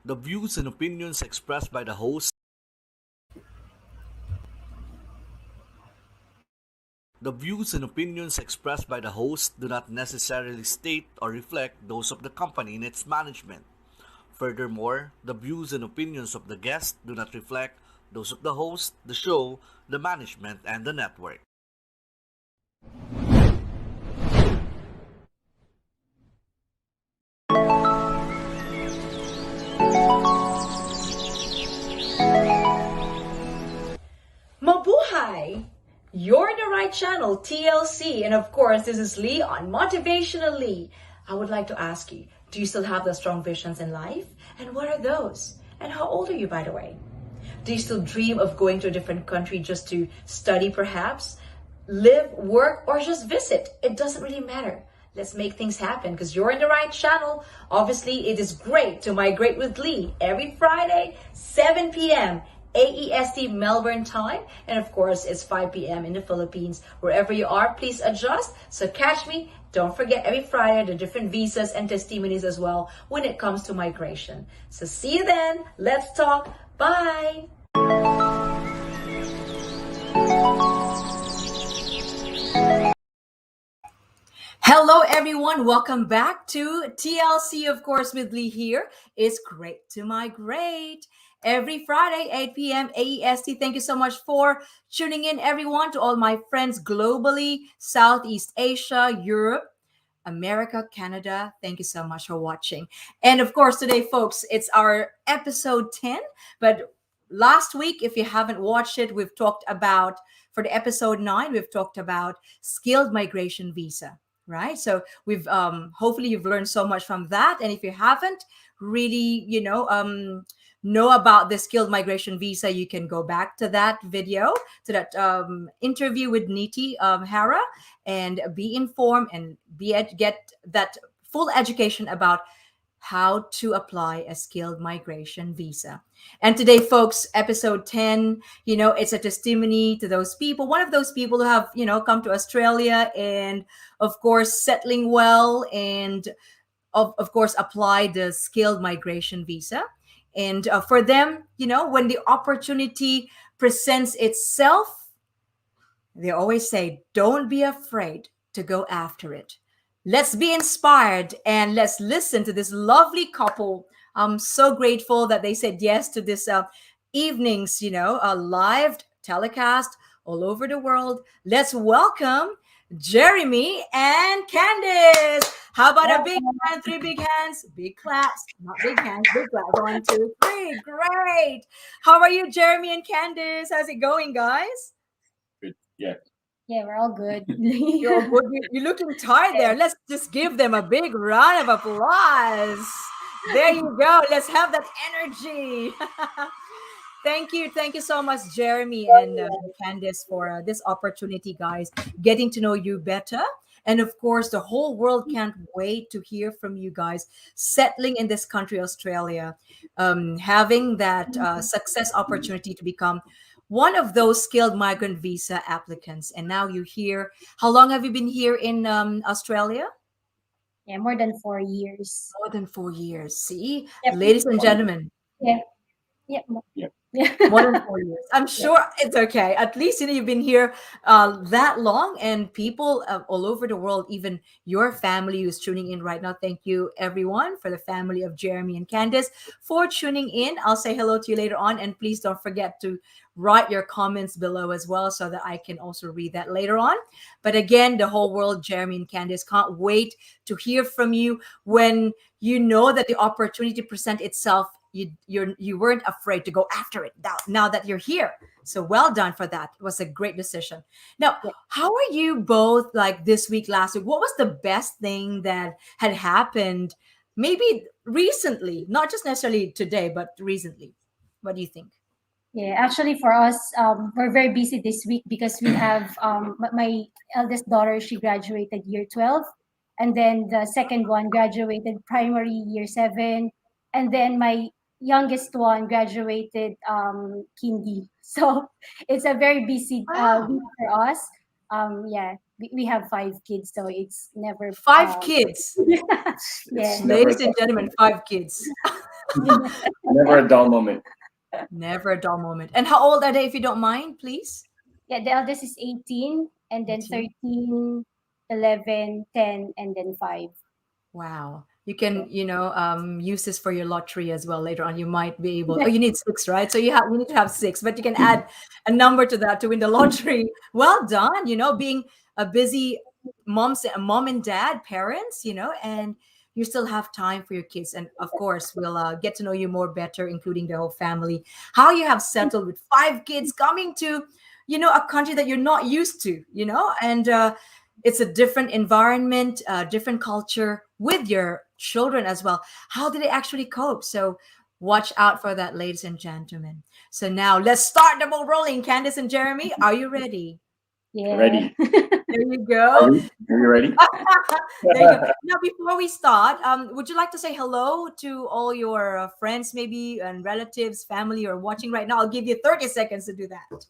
The views and opinions expressed by the host The views and opinions expressed by the host do not necessarily state or reflect those of the company and its management. Furthermore, the views and opinions of the guest do not reflect those of the host, the show, the management, and the network. Mabuhay! You're in the right channel, TLC. And of course, this is Lee on Motivational Lee. I would like to ask you, do you still have the strong visions in life? And what are those? And how old are you, by the way? Do you still dream of going to a different country just to study, perhaps? Live, work, or just visit? It doesn't really matter. Let's make things happen because you're in the right channel. Obviously, it is great to migrate with Lee every Friday, 7 p.m. AEST Melbourne time. And of course, it's 5 p.m. in the Philippines. Wherever you are, please adjust. So catch me. Don't forget every Friday, the different visas and testimonies as well when it comes to migration. So see you then. Let's talk. Bye. Hello, everyone. Welcome back to TLC, of course, with Lee here. It's great to migrate. Every Friday, 8 p.m. AEST. Thank you so much for tuning in, everyone, to all my friends globally, Southeast Asia, Europe, America, Canada. Thank you so much for watching. And of course, today, folks, it's our episode 10. But last week, if you haven't watched it, we've talked about, for the episode 9, we've talked about skilled migration visa, right? So we've hopefully you've learned so much from that. And if you haven't really, know about the skilled migration visa, you can go back to that video, to that interview with Niti Hara, and be informed and get that full education about how to apply a skilled migration visa. And today, folks, episode 10, it's a testimony to those people, one of those people who have, come to Australia and, of course, settling well and, of course, apply the skilled migration visa. And for them, when the opportunity presents itself, they always say, don't be afraid to go after it. Let's be inspired and let's listen to this lovely couple. I'm so grateful that they said yes to this evening's, a live telecast all over the world. Let's welcome Jeremy and Candice. How about a big hand, three big hands, big claps, not big hands, big claps. 1, 2, 3. Great. How are you, Jeremy and Candice? How's it going, guys? Good. Yeah. Yeah, we're all good. You're good. You're looking tired there. Let's just give them a big round of applause. There you go. Let's have that energy. Thank you. Thank you so much, Jeremy and Candice, for this opportunity, guys. Getting to know you better. And of course, the whole world can't wait to hear from you guys settling in this country, Australia, having that success opportunity to become one of those skilled migrant visa applicants. And now you're here. How long have you been here in Australia? Yeah, more than 4 years. More than 4 years. See, Yep. ladies and gentlemen, Yeah. Yep. Yep. Yeah. more than 4 years. I'm sure it's okay. At least you've been here that long, and people all over the world, even your family who's tuning in right now. Thank you, everyone, for the family of Jeremy and Candice for tuning in. I'll say hello to you later on, and please don't forget to write your comments below as well, so that I can also read that later on. But again, the whole world, Jeremy and Candice, can't wait to hear from you when you know that the opportunity present itself. You weren't afraid to go after it now that you're here, so well done for that. It was a great decision. Now, how are you both, like, this week, last week? What was the best thing that had happened, maybe recently, not just necessarily today, but recently? What do you think? Yeah, actually, for us, we're very busy this week because we have my eldest daughter. She graduated year 12, and then the second one graduated primary year 7, and then my youngest one graduated kindy. So it's a very busy Wow. week for us. Yeah. we have 5 kids, so it's never Five kids. yeah. It's never a Ladies and dull gentlemen, moment. 5 kids. Never a dull moment. Never a dull moment. And how old are they, if you don't mind, please? Yeah, the eldest is 18, and then 18. 13, 11, 10, and then 5. Wow. You can, use this for your lottery as well later on. You might be able. Oh, you need six, right? So you need to have six, but you can add a number to that to win the lottery. Well done. Being a busy mom and dad, parents, and you still have time for your kids. And of course, we'll get to know you more better, including the whole family. How you have settled with 5 kids coming to, a country that you're not used to, and it's a different environment, different culture with your children as well. How do they actually cope? So watch out for that, ladies and gentlemen. So now let's start the ball rolling. Candice and Jeremy, are you ready? Yeah. Ready? There you Are go. you? Are you ready? There you go. Now, before we start, would you like to say hello to all your friends, maybe, and relatives, family, or watching right now? I'll give you 30 seconds to do that.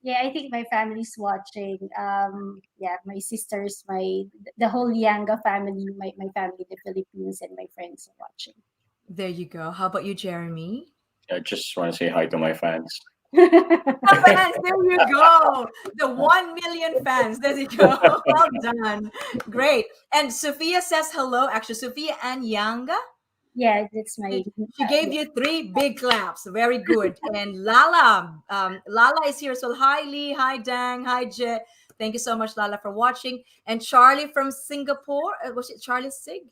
Yeah, I think my family's watching. Yeah, my sisters, the whole Yanga family, my family in the Philippines, and my friends are watching. There you go. How about you, Jeremy? I just want to say hi to my fans. Fans, there you go. The 1 million fans. There you go. Well done. Great. And Sophia says hello. Actually, Sophia and Yanga. Yeah, that's my She gave you 3 big claps. Very good. And Lala, Lala is here. So hi Lee, hi Dang, hi Je. Thank you so much, Lala, for watching. And Charlie from Singapore. Was it Charlie Sig?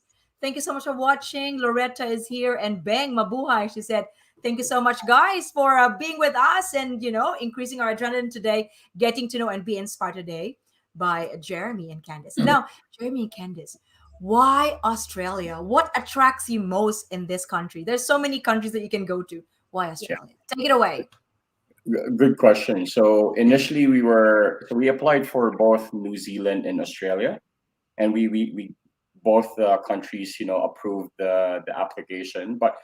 Thank you so much for watching. Loretta is here. And Bang Mabuhay. She said, thank you so much, guys, for being with us and, increasing our adrenaline today, getting to know and be inspired today by Jeremy and Candice. Now, Jeremy and Candice, why Australia? What attracts you most in this country? There's so many countries that you can go to. Why Yeah, Australia? Take it away. good question. So initially we applied for both New Zealand and Australia, and we both countries approved the application. But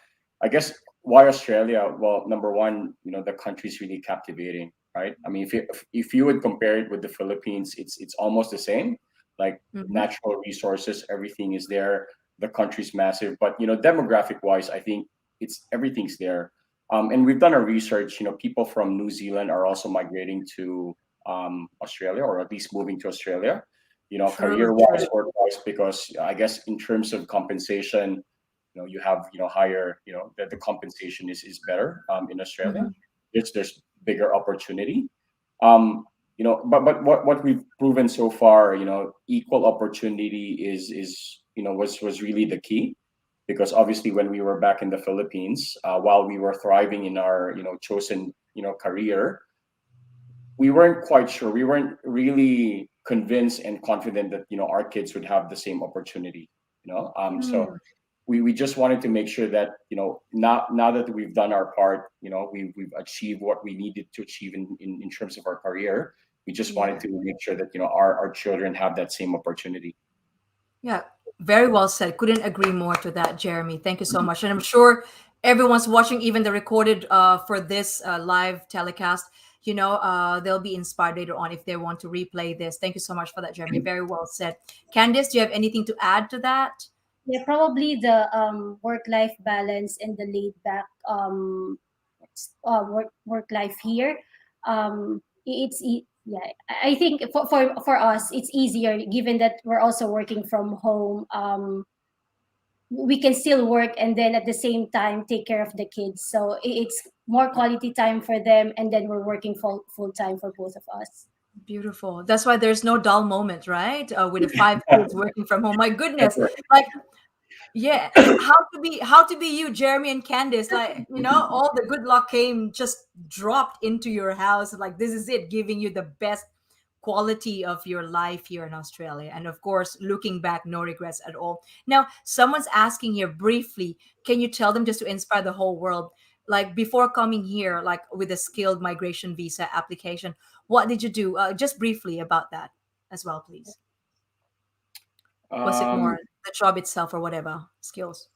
I guess why Australia? Well, number one, the country's really captivating, right? I mean, if you would compare it with the Philippines, it's almost the same. Like Mhm. natural resources, everything is there. The country's massive, but demographic wise, I think it's everything's there. And we've done our research. People from New Zealand are also migrating to Australia, or at least moving to Australia. True, Career true. wise, work wise, because I guess in terms of compensation, you have higher, that the compensation is better in Australia. Mhm. There's bigger opportunity. But what we've proven so far, equal opportunity was really the key, because obviously when we were back in the Philippines, while we were thriving in our chosen career, we weren't quite sure. We weren't really convinced and confident that our kids would have the same opportunity. So Mm. we just wanted to make sure that now that we've done our part, we've achieved what we needed to achieve in terms of our career. We just wanted Yeah. to make sure that our children have that same opportunity. Yeah, very well said. Couldn't agree more to that, Jeremy. Thank you so much. And I'm sure everyone's watching, even the recorded for this live telecast. They'll be inspired later on if they want to replay this. Thank you so much for that, Jeremy. Very well said. Candice, do you have anything to add to that? yeah, probably the work-life balance and the laid back work life here. Yeah, I think for us it's easier given that we're also working from home. We can still work and then at the same time take care of the kids, so it's more quality time for them, and then we're working full time for both of us. Beautiful. That's why there's no dull moment, right? With the 5 kids working from home. My goodness. Like, yeah, how to be you, Jeremy and Candice. Like, all the good luck came just dropped into your house. Like, this is it, giving you the best quality of your life here in Australia. And of course, looking back, no regrets at all. Now, someone's asking here briefly, can you tell them, just to inspire the whole world, like before coming here, like with a skilled migration visa application, what did you do? Just briefly about that as well, please. Was it Um, more the job itself or whatever skills?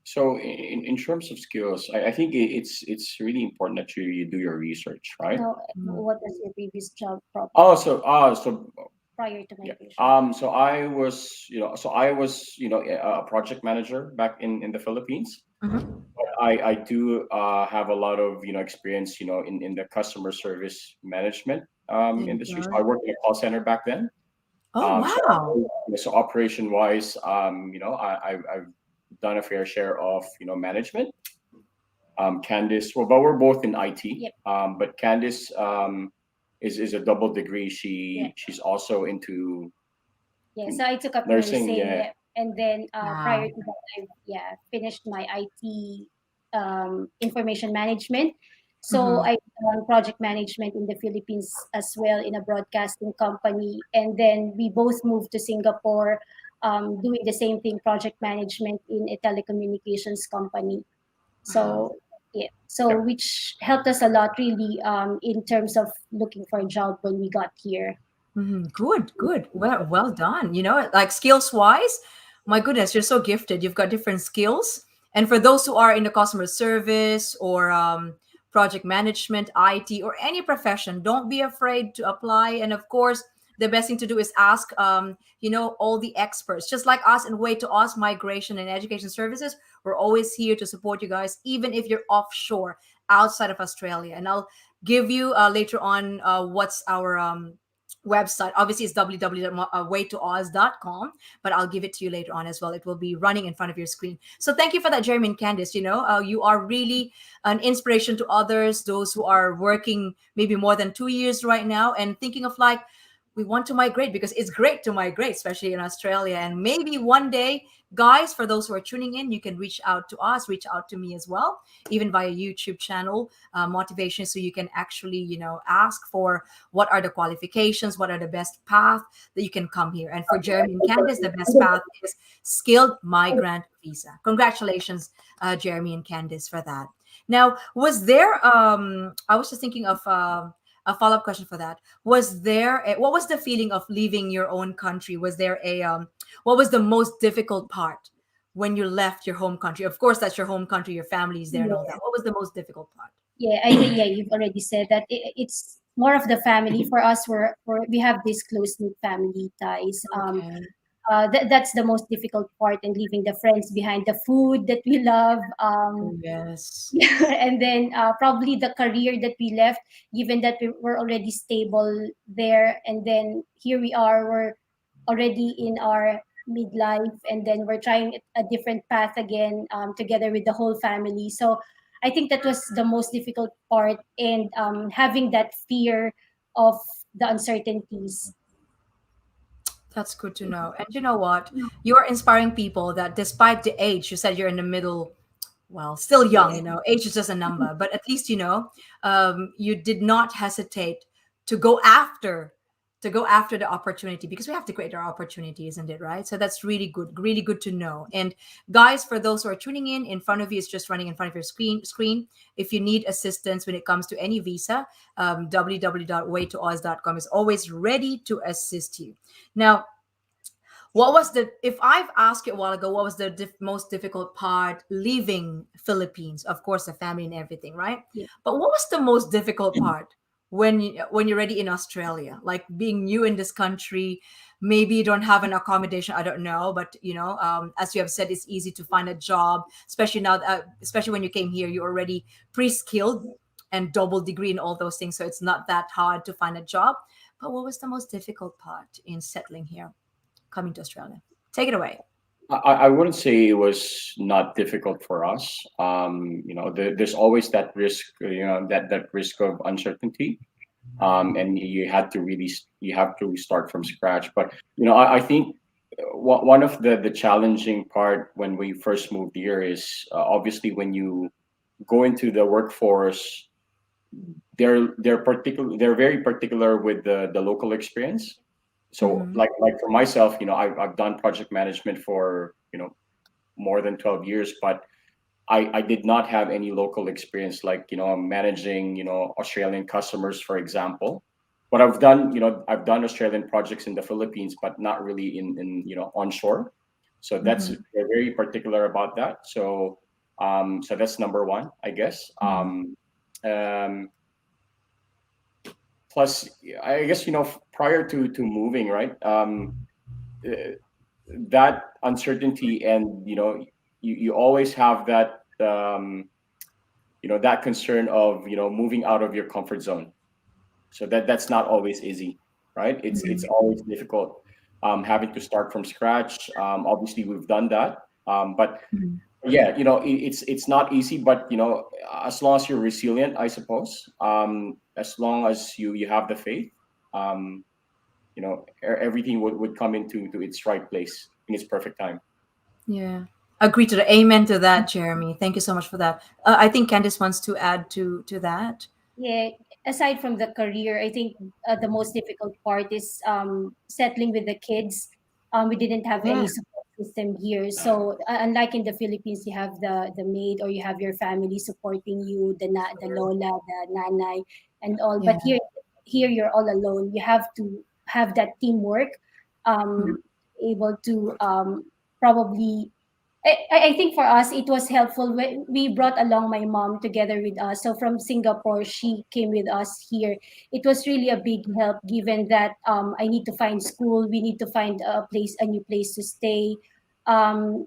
so in terms of skills, I think it's really important that you do your research, right? Now, Mm. what was your previous job? Oh, so prior to Yeah. migration? So I was a project manager back in the Philippines. Mhm. But I do have a lot of experience in the customer service management There you industry. So go. I worked in a call center back then. Oh, So wow. operation wise, I've done a fair share of management. Candice, well, but we're both in IT. Yep. But Candice is a double degree. Yeah. She's also into Yeah. So I took up nursing. nursing, Yeah. yeah, and then prior Wow. to that, I finished my IT information management. So Mhm. I done project management in the Philippines as well in a broadcasting company, and then we both moved to Singapore, doing the same thing, project management in a telecommunications company. Wow. So yeah, so Yeah. which helped us a lot really in terms of looking for a job when we got here. Good, good. Well done. Like skills wise, my goodness, you're so gifted. You've got different skills. And for those who are in the customer service or project management, IT, or any profession, don't be afraid to apply. And of course, the best thing to do is ask, all the experts, just like us and Way to Us Migration and Education Services. We're always here to support you guys, even if you're offshore outside of Australia. And I'll give you later on what's our website. Obviously, it's www.waytooz.com, but I'll give it to you later on as well. It will be running in front of your screen. So thank you for that, Jeremy and Candice. You are really an inspiration to others, those who are working maybe more than 2 years right now and thinking of like, we want to migrate because it's great to migrate, especially in Australia. And maybe one day, guys, for those who are tuning in, you can reach out to us, reach out to me as well, even via YouTube channel, motivation. So you can actually, ask for what are the qualifications, what are the best path that you can come here. And for Jeremy and Candice, the best path is skilled migrant visa. Congratulations, Jeremy and Candice, for that. Now, was there, I was just thinking of, a follow-up question for that. What was the feeling of leaving your own country? Was there what was the most difficult part when you left your home country? Of course, that's your home country, your family's there and all that. What was the most difficult part? Yeah, yeah, you've already said that it's more of the family for us. We have these close knit family ties. Okay. That's the most difficult part, and leaving the friends behind, the food that we love, Oh, yes. and then probably the career that we left, given that we were already stable there, and then here we are, we're already in our midlife, and then we're trying a different path again, together with the whole family. So I think that was the most difficult part, and having that fear of the uncertainties. That's good to know. And you know what? You're inspiring people that despite the age, you said you're in the middle, well, still young, age is just a number, but at least, you did not hesitate to go after the opportunity, because we have to create our opportunity, isn't it, right? So that's really good to know. And guys, for those who are tuning in front of you, it's just running in front of your screen. If you need assistance when it comes to any visa, www.waytooz.com is always ready to assist you. Now, what was if I've asked you a while ago, what was the most difficult part leaving Philippines? Of course, the family and everything, right? Yeah. But what was the most difficult part when you're ready in Australia, like being new in this country? Maybe you don't have an accommodation. I don't know, but as you have said, it's easy to find a job, especially now. Especially when you came here, you're already pre-skilled and double degree and all those things, so it's not that hard to find a job. But what was the most difficult part in settling here? Coming to Australia. Take it away. I wouldn't say it was not difficult for us. There's always that risk, that risk of uncertainty, and you have to start from scratch. But I think one of the challenging part when we first moved here is obviously when you go into the workforce, they're very particular with the local experience. So Mm-hmm. like for myself, I've done project management for more than 12 years, but I did not have any local experience, like managing Australian customers, for example. But I've done Australian projects in the Philippines, but not really in onshore. So Mm-hmm. they're very particular about that. So that's number one, I guess. Mm-hmm. Um, plus, I guess, prior to moving, right? Uh, that uncertainty, and you always have that, that concern of moving out of your comfort zone. So that's not always easy, right? It's always difficult, having to start from scratch. Obviously we've done that, but Mhm. yeah, it's not easy, but as long as you're resilient, I suppose, as long as you have the faith, um everything would come into to its right place in its perfect time. Yeah. Agree to the amen to that, Jeremy. Thank you so much for that. I think Candice wants to add to that. Yeah, aside from the career, I think the most difficult part is settling with the kids. We didn't have any Mm. support system here, so unlike in the Philippines, you have the maid, or you have your family supporting you, the lola, the nanay, and all. Yeah. But here you're all alone. You have to have that teamwork, Mhm. able to probably I think for us it was helpful when we brought along my mom together with us. So from Singapore, she came with us here. It was really a big help, given that I need to find school, we need to find a new place to stay. Um,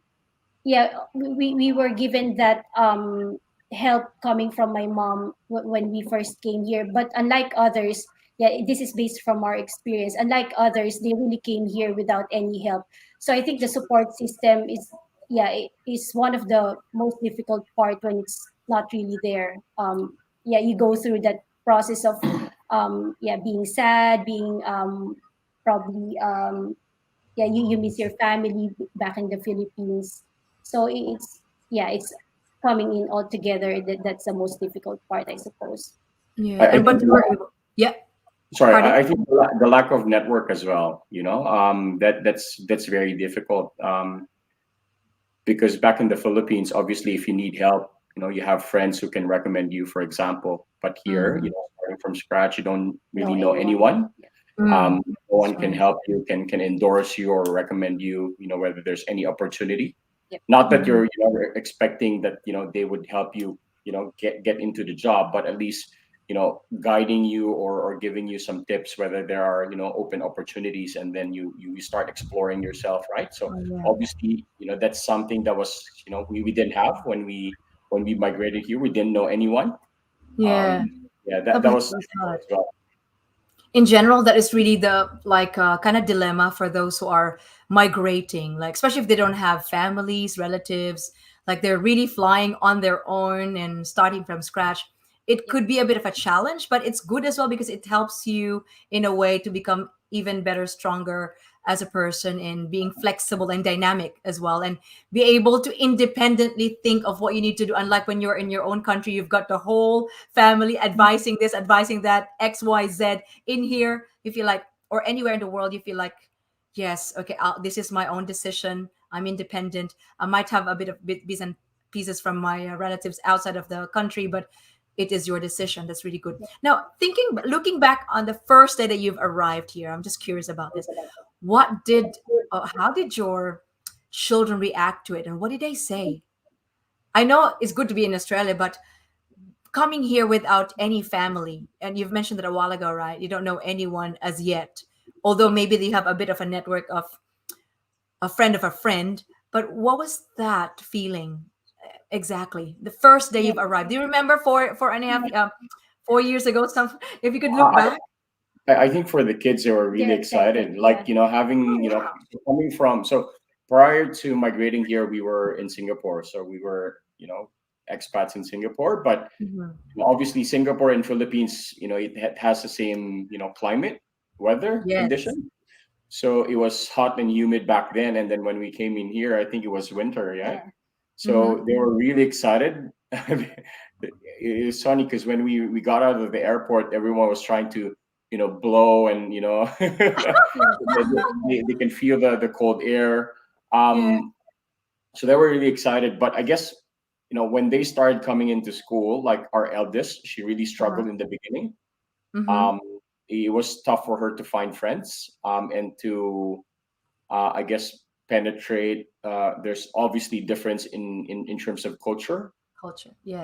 yeah, we were given that help coming from my mom when we first came here. But unlike others, yeah, this is based from our experience. Unlike others, they really came here without any help. So I think the support system is, yeah, it is one of the most difficult part when it's not really there. Yeah, you go through that process of yeah, being sad, being probably yeah, you miss your family back in the Philippines. So it's, yeah, it's coming in all together. That's the most difficult part, I suppose. Yeah. I And think but we're able. Yeah. sorry, Pardon? I think the lack of network as well, that's very difficult, because back in the Philippines, obviously, if you need help, you have friends who can recommend you, for example. But here, Mm. starting from scratch, you don't Know really know anyone? anyone. Mm. No That's one can right. help you, can endorse you or recommend you, whether there's any opportunity. Yep. Not that Mhm. you're, expecting that, they would help you, get into the job, but at least, guiding you, or giving you some tips, whether there are, open opportunities, and then you start exploring yourself, right? So Oh, yeah. obviously, that's something that was, we didn't have when we migrated here. We didn't know anyone. Yeah. Yeah, that was Completely hard. as well. In general, that is really the like kind of dilemma for those who are migrating, like especially if they don't have families, relatives, like they're really flying on their own and starting from scratch. It Yep. could be a bit of a challenge, but it's good as well because it helps you in a way to become even better, stronger as a person, and being flexible and dynamic as well, and be able to independently think of what you need to do. Unlike when you're in your own country, you've got the whole family advising this, advising that, XYZ. In here you feel like, or anywhere in the world you feel like, yes, okay, this is my own decision, I'm independent. I might have a bit of bits and pieces from my relatives outside of the country, but it is your decision. That's really good. Now, looking back on the first day that you've arrived here, I'm just curious about this. What did How did your children react to it, and what did they say? I know it's good to be in Australia, but coming here without any family, and you've mentioned that a while ago, right? You don't know anyone as yet, although Yes. maybe they have a bit of a network of a friend. But what was that feeling exactly the first day Yeah. you've arrived? Do you remember 4.5 4 years ago? Some, if you could look I, back. I think for the kids, they were They're really excited. excited. Yeah. Like, having, coming from, so prior to migrating here, we were in Singapore. So we were, expats in Singapore. But Mhm. obviously, Singapore and Philippines, it has the same, climate, weather Yes. condition. So it was hot and humid back then. And then when we came in here, I think it was winter, yeah. Yeah. Hmm. So they were really excited. It was funny because when we got out of the airport, everyone was trying to, blow, and Yeah. they can feel the cold air. Yeah. So they were really excited. But I guess, when they started coming into school, like our eldest, she really Uh-huh. struggled in the beginning. Hmm. Um, it was tough for her to find friends, and to, I guess, penetrate. There's obviously difference in terms of culture. Culture. Yes.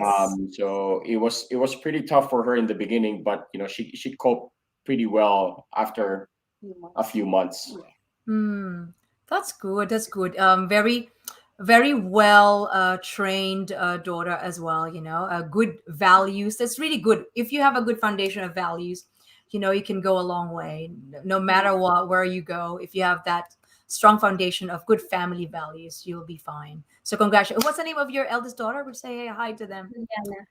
So it was pretty tough for her in the beginning, but she coped. pretty well after Few a months. few months. Yeah. Hmm. That's good. That's good. Very, very well trained daughter as well. Good values. That's really good. If you have a good foundation of values, you can go a long way. No matter what, where you go, if you have that strong foundation of good family values, you'll be fine. So congratulations. What's the name of your eldest daughter? We say hi to them. Juliana.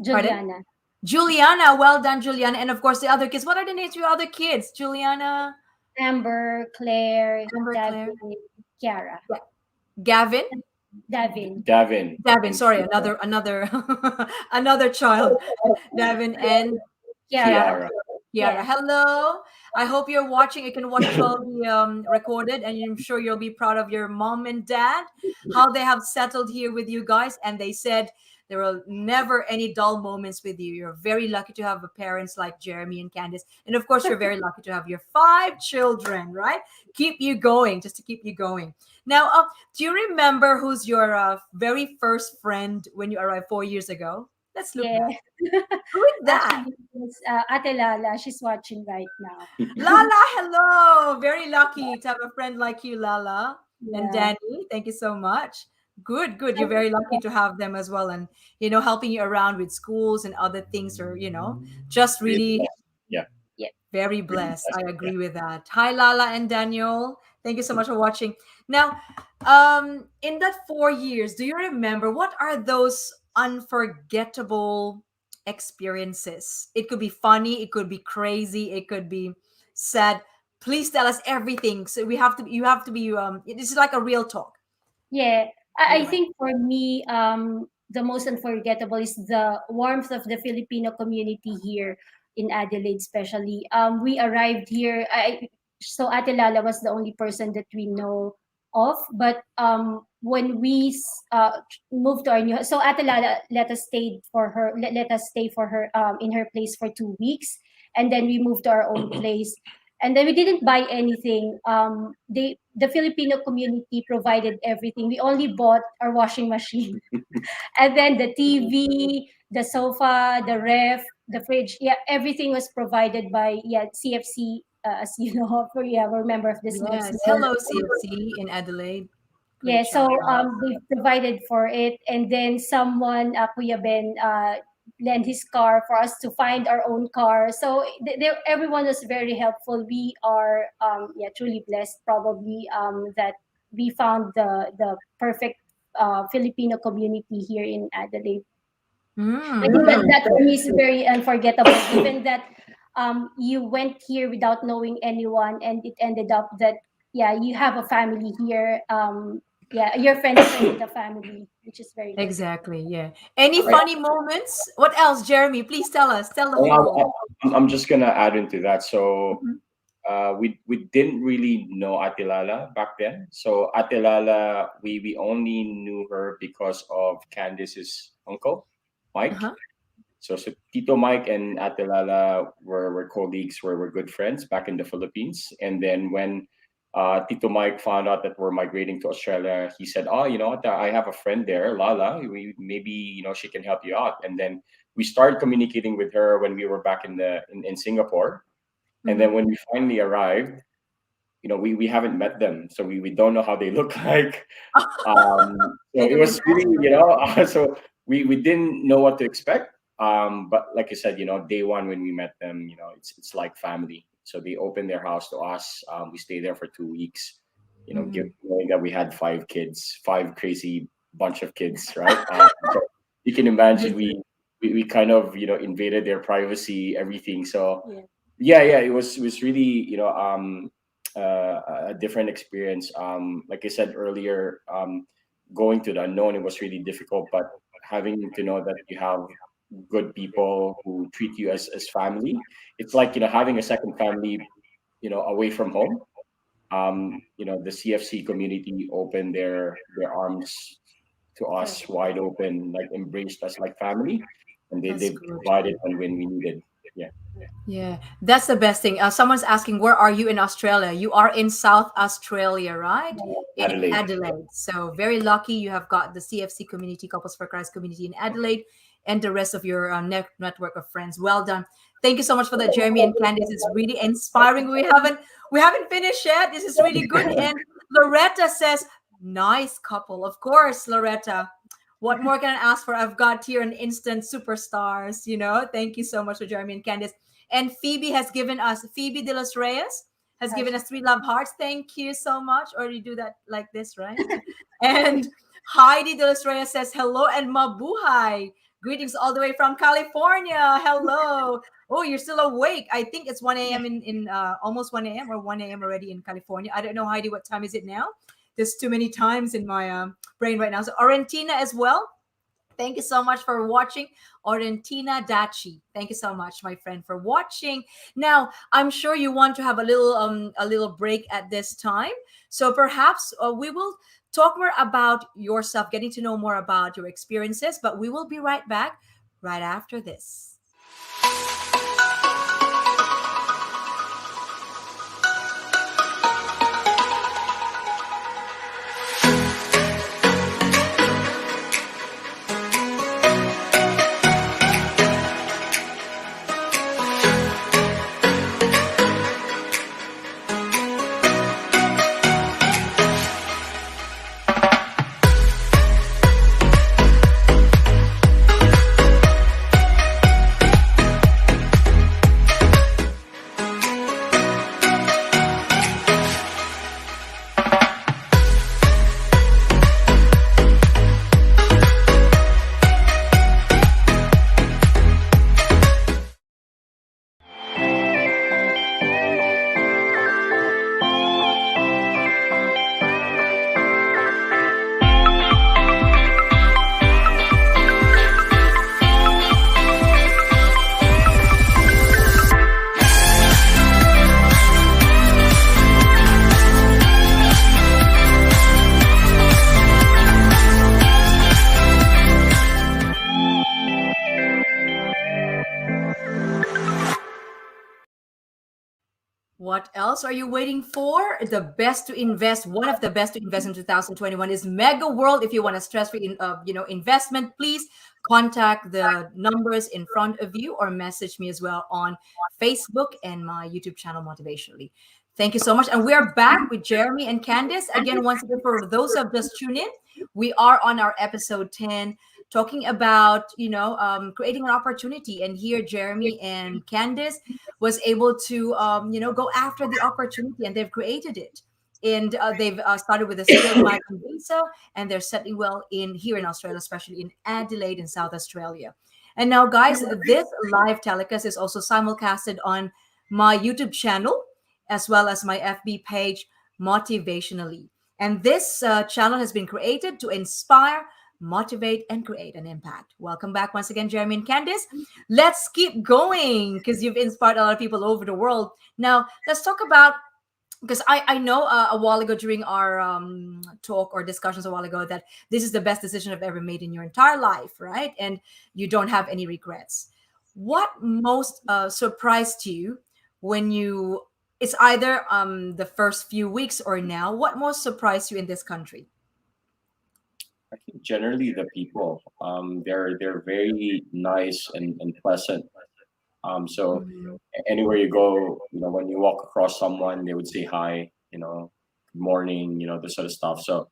Pardon? Juliana. Juliana. Well done, Juliana. And of course, the other kids. What are the names of your other kids? Juliana, Amber, Claire, Amber, Claire, David, Kiara. Gavin. Davin. Davin Davin, and sorry, another another child. Davin and Kiara. Kiara. Kiara. Kiara, Yes. hello. I hope you're watching. You can watch as well the recorded, and I'm sure you'll be proud of your mom and dad, how they have settled here with you guys. And they said there will never any dull moments with you. You're very lucky to have parents like Jeremy and Candice, and of course, you're very lucky to have your 5 children. Right? Keep you going, just to keep you going. Now, do you remember who's your very first friend when you arrived 4 years ago? Let's look Yeah. back. Who is that? Actually, it's Ate Lala. She's watching right now. Lala, hello. Very lucky to have a friend like you, Lala. And Yeah. Danny, thank you so much. Good, good. You're very lucky to have them as well. And, helping you around with schools and other things, or, just Really really blessed. Yeah, Yeah. very really blessed. blessed. I Yeah. agree with that. Hi, Lala and Daniel. Thank you so much for watching. Now, in that 4 years, do you remember what are those unforgettable experiences? It could be funny, it could be crazy, it could be sad. Please tell us everything. So you have to be. This is like a real talk. Yeah, Right I away. think for me, the most unforgettable is the warmth of the Filipino community here in Adelaide, especially. We arrived here. So Ate Lala was the only person that we know of, but when we moved to our new house, so Ate Lala let us stay for her in her place for 2 weeks, and then we moved to our own place, and then we didn't buy anything. The Filipino community provided everything. We only bought our washing machine, and then the TV, the sofa, the ref, the fridge. Yeah, everything was provided by CFC. As you know, we're a member of the CFC. Yes. Hello, CFC in Adelaide. Yeah, Great so shout out. they provided for it, and then someone, Kuya Ben, lent his car for us to find our own car. So everyone was very helpful. We are truly blessed, probably that we found the perfect Filipino community here in Adelaide. I think Good. that for me is very unforgettable. Given that you went here without knowing anyone, and it ended up that you have a family here. Your friends with a family, which is very good. Exactly. Yeah. Any I, funny moments? What else, Jeremy? Please tell us. Tell the whole world. I'm just gonna add into that. So Mhm. we didn't really know Atilala back then. So Atilala, we only knew her because of Candice's uncle, Mike. Uh-huh. So Tito Mike and Atilala were colleagues, were good friends back in the Philippines. And then when Tito Mike found out that we're migrating to Australia, he said, "Oh, you know what? I have a friend there, Lala. Maybe she can help you out." And then we started communicating with her when we were back in Singapore. And then Mhm. when we finally arrived, we haven't met them, so we don't know how they look like. So They it can was really, imagine. so we didn't know what to expect. But like I said, day one when we met them, it's like family. So they opened their house to us. We stayed there for 2 weeks. Mhm. Knowing that we had 5 kids, 5 crazy bunch of kids, right? So you can imagine Busy. we kind of invaded their privacy, everything. So Yeah. yeah, it was really a different experience. Like I said earlier, going to the unknown, it was really difficult, but having to know that you have good people who treat you as family, it's like having a second family, away from home. The CFC community opened their arms to Correct. us wide open, like embraced us like family, and That's they good. provided when we needed. Yeah, Yeah, that's the best thing. Someone's asking, where are you in Australia? You are in South Australia, right? In Adelaide. Adelaide. So very lucky you have got the CFC community, Couples for Christ community in Adelaide. and the rest of your network of friends. Well done. Thank you so much for that, Jeremy and Candice. It's really inspiring. We haven't finished yet. This is really good. And Loretta says, nice couple. Of course, Loretta. What more can I ask for? I've got here an instant superstars, Thank you so much for Jeremy and Candice. And Phoebe Delos Reyes has given us 3 love hearts. Thank you so much. Or you do that like this, right? And Heidi Delos Reyes says, hello and mabuhay. Greetings all the way from California. Hello. Oh, you're still awake. I think it's 1 a.m. in almost 1 a.m. or 1 a.m. already in California. I don't know, Heidi, what time is it now? There's too many times in my brain right now. So Orentina as well. Thank you so much for watching. Orentina Dachi. Thank you so much, my friend, for watching. Now, I'm sure you want to have a little break at this time. So perhaps we will talk more about yourself, getting to know more about your experiences, but we will be right back right after this. What else are you waiting for? The best to invest, one of the best to invest in 2021 is Mega World. If you want a stress-free, investment, please contact the numbers in front of you or message me as well on Facebook and my YouTube channel, Motivationally. Thank you so much. And we are back with Jeremy and Candice. Again, once again, for those who have just tuned in, we are on our episode 10, talking about, creating an opportunity. And here, Jeremy and Candice was able to, go after the opportunity, and they've created it. And they've started with a skilled migrant visa, and they're settling well here in Australia, especially in Adelaide in South Australia. And now, guys, this live telecast is also simulcasted on my YouTube channel, as well as my FB page, Motivationally. And this channel has been created to inspire, motivate, and create an impact. Welcome back once again, Jeremy and Candice. Let's keep going, because you've inspired a lot of people over the world. Now, let's talk about, because I know a while ago during our talk or discussions a while ago that this is the best decision I've ever made in your entire life, right? And you don't have any regrets. What most surprised you when it's either the first few weeks or now, what most surprised you in this country? I think generally the people, they're very nice and pleasant. So anywhere you go, when you walk across someone, they would say hi, good morning, this sort of stuff. So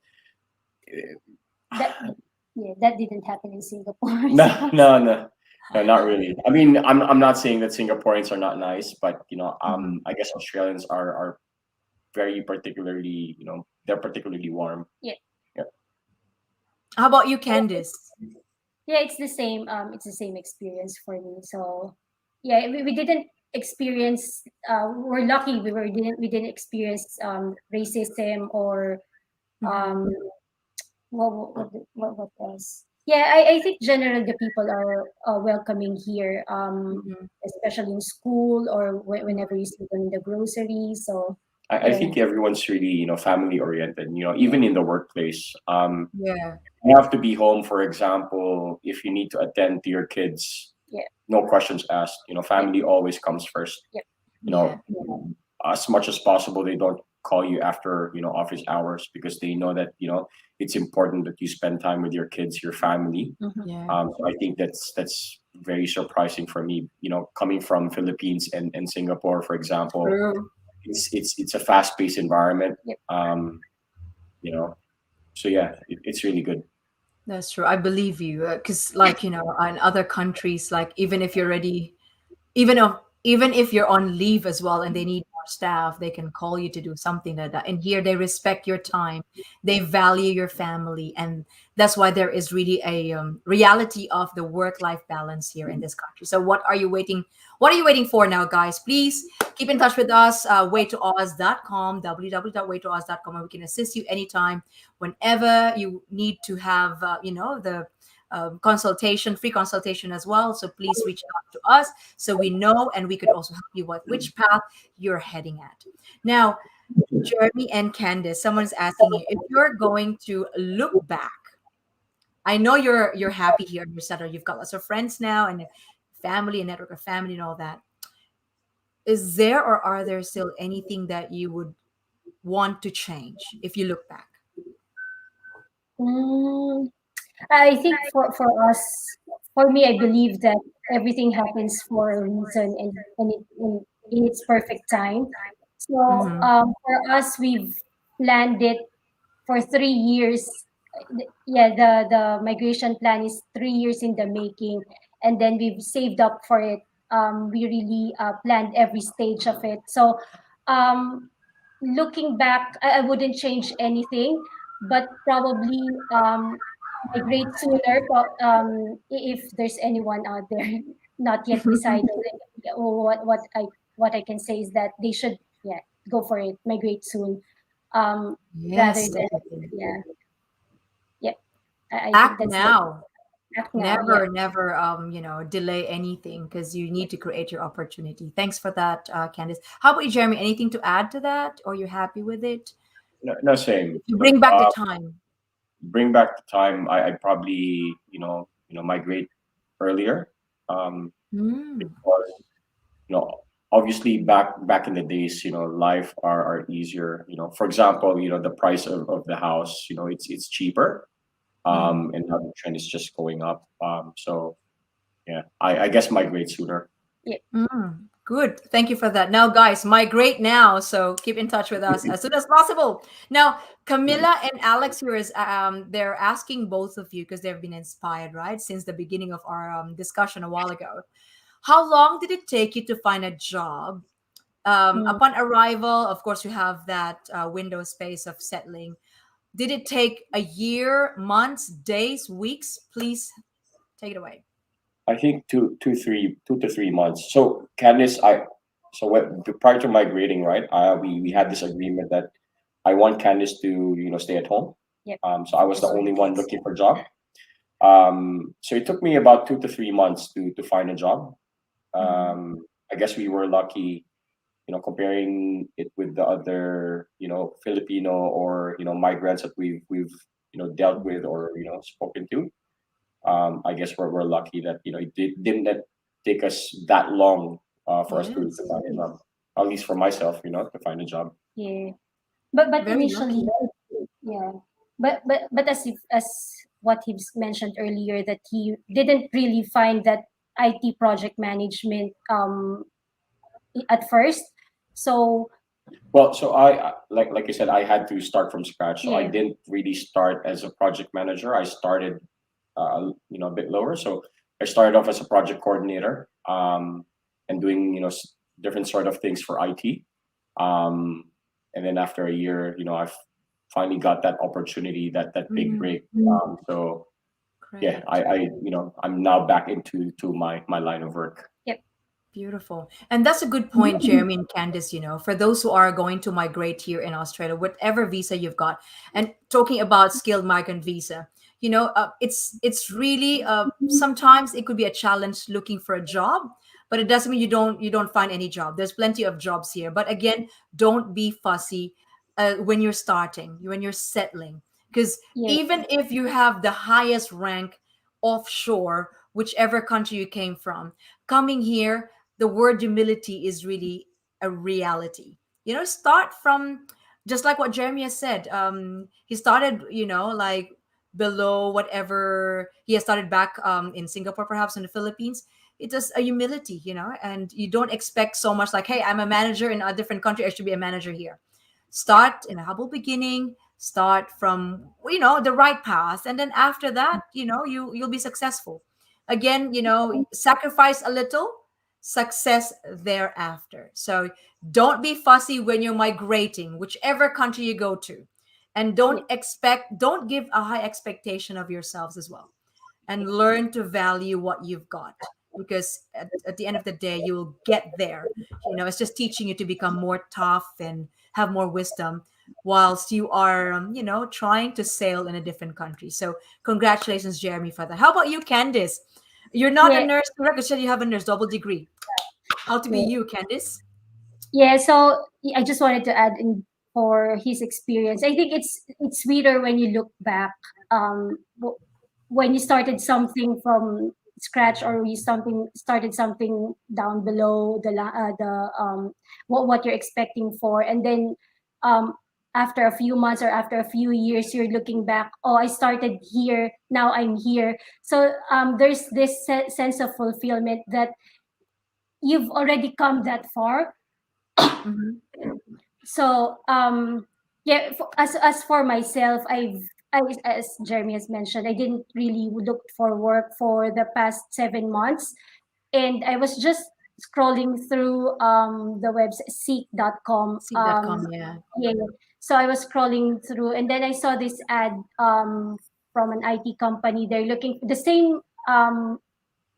that didn't happen in Singapore. no, not really. I mean, I'm not saying that Singaporeans are not nice, but I guess Australians are very particularly, they're particularly warm. Yeah. How about you, Candice? Yeah, it's the same. It's the same experience for me. So, yeah, we didn't experience. We're lucky. We didn't experience racism or what else? Yeah, I think generally the people are welcoming here, especially in school or whenever you see them in the grocery. So I think everyone's really, family oriented, even in the workplace. You have to be home, for example, if you need to attend to your kids, no questions asked. Family always comes first. As much as possible, they don't call you after office hours, because they know that it's important that you spend time with your kids, your family. Mhm. Yeah. So I think that's very surprising for me. Coming from Philippines and Singapore, for example, True. it's a fast paced environment. Yep. You know, so yeah, it's really good. That's true. I believe you. Because, like, in other countries, like, even if you're ready, even if even if you're on leave as well and they need more staff, they can call you to do something like that. And here they respect your time, they value your family, and that's why there is really a reality of the work-life balance here in this country. So what are you waiting for now, guys? Please keep in touch with us. Waytooz.com, www.waytooz.com, and we can assist you anytime, whenever you need to have the consultation, free consultation as well. So please reach out to us so we know and we could also help you with which path you're heading at. Now, Jeremy and Candice, someone's asking you if you're going to look back. I know you're happy here and you're settled. You've got lots of friends now and family, a network of family and all that. Is there or are there still anything that you would want to change if you look back? Mm, I think for me, I believe that everything happens for a reason, and in its perfect time. So Mm-hmm. for us, we've planned it for 3 years. Yeah, the migration plan is 3 years in the making, and then we've saved up for it. We really planned every stage of it. So looking back, I wouldn't change anything, but probably migrate sooner. If there's anyone out there not yet decided, what I can say is that they should, yeah, go for it, migrate soon, um, rather Yes, than, definitely. yeah, yeah. I think Act that's the now. act now. Yeah. Never delay anything because you need to create your opportunity. Thanks for that, Candice. How about you, Jeremy? Anything to add to that, or you happy with it? No, no, same. You Look, bring back the time. bring back the time. I'd probably migrate earlier, Mm. because obviously back in the days, life are easier. For example, the price of the house, it's cheaper. Mm. And now the trend is just going up. So yeah, I guess migrate sooner. Yeah. Mm. Good. Thank you for that. Now, guys, migrate now. So keep in touch with us as soon as possible. Now, Camilla and Alex here is they're asking both of you because they've been inspired, right, since the beginning of our discussion a while ago. How long did it take you to find a job? Mm. Upon arrival, of course, you have that window space of settling. Did it take a year, months, days, weeks? Please take it away. I think 2 to 3 months. So Candice, so prior to migrating, right? We had this agreement that I want Candice to stay at home. Yep. So I was the That's only right. one looking for a job. So it took me about 2 to 3 months to find a job. Mhm. I guess we were lucky, comparing it with the other, Filipino or migrants that we've dealt with or spoken to. I guess we're lucky that it didn't take us that long for us to Yes. find a job. At least for myself, to find a job. Yeah. But Very initially, lucky. yeah. But as what he mentioned earlier, that he didn't really find that IT project management at first. So Well, so like you said, I had to start from scratch. So I yeah. didn't really start as a project manager. I started, a bit lower. So I started off as a project coordinator, and doing different sort of things for IT. Um, and then after a year, I've finally got that opportunity, that big Mm, break. So yeah, great. I'm now back into to my line of work. Yep. Beautiful. And that's a good point, Jeremy and Candice, for those who are going to migrate here in Australia, whatever visa you've got, and talking about skilled migrant visa, it's really sometimes it could be a challenge looking for a job, but it doesn't mean you don't find any job. There's plenty of jobs here. But again, don't be fussy when you're starting, when you're settling, because Yes. even if you have the highest rank offshore, whichever country you came from, coming here, the word humility is really a reality. Start from just like what Jeremy has said, he started, like below whatever he has started back in Singapore, perhaps in the Philippines. It's just a humility, and you don't expect so much like, hey, I'm a manager in a different country. I should be a manager here. Start in a humble beginning, start from, the right path. And then after that, you'll be successful. Again, sacrifice a little, success thereafter. So don't be fussy when you're migrating, whichever country you go to. And don't give a high expectation of yourselves as well. And learn to value what you've got. Because at the end of the day, you will get there. It's just teaching you to become more tough and have more wisdom whilst you are, trying to sail in a different country. So congratulations, Jeremy, for that. How about you, Candice? You're not a Yeah, nurse, correct? You said you have a nurse double degree. How to be yeah. you, Candice? Yeah, so I just wanted to add in for his experience. I think it's sweeter when you look back, when you started something from scratch, or you something started something down below what you're expecting for, and then um, after a few months or after a few years, you're looking back. Oh, I started here. Now I'm here. So there's this sense of fulfillment that you've already come that far. Mm-hmm. So yeah, as for myself, as Jeremy has mentioned, I didn't really look for work for the past 7 months, and I was just scrolling through the website seek.com. Seek.com, yeah. Yeah, so I was scrolling through, and then I saw this ad from an IT company. They're looking for the same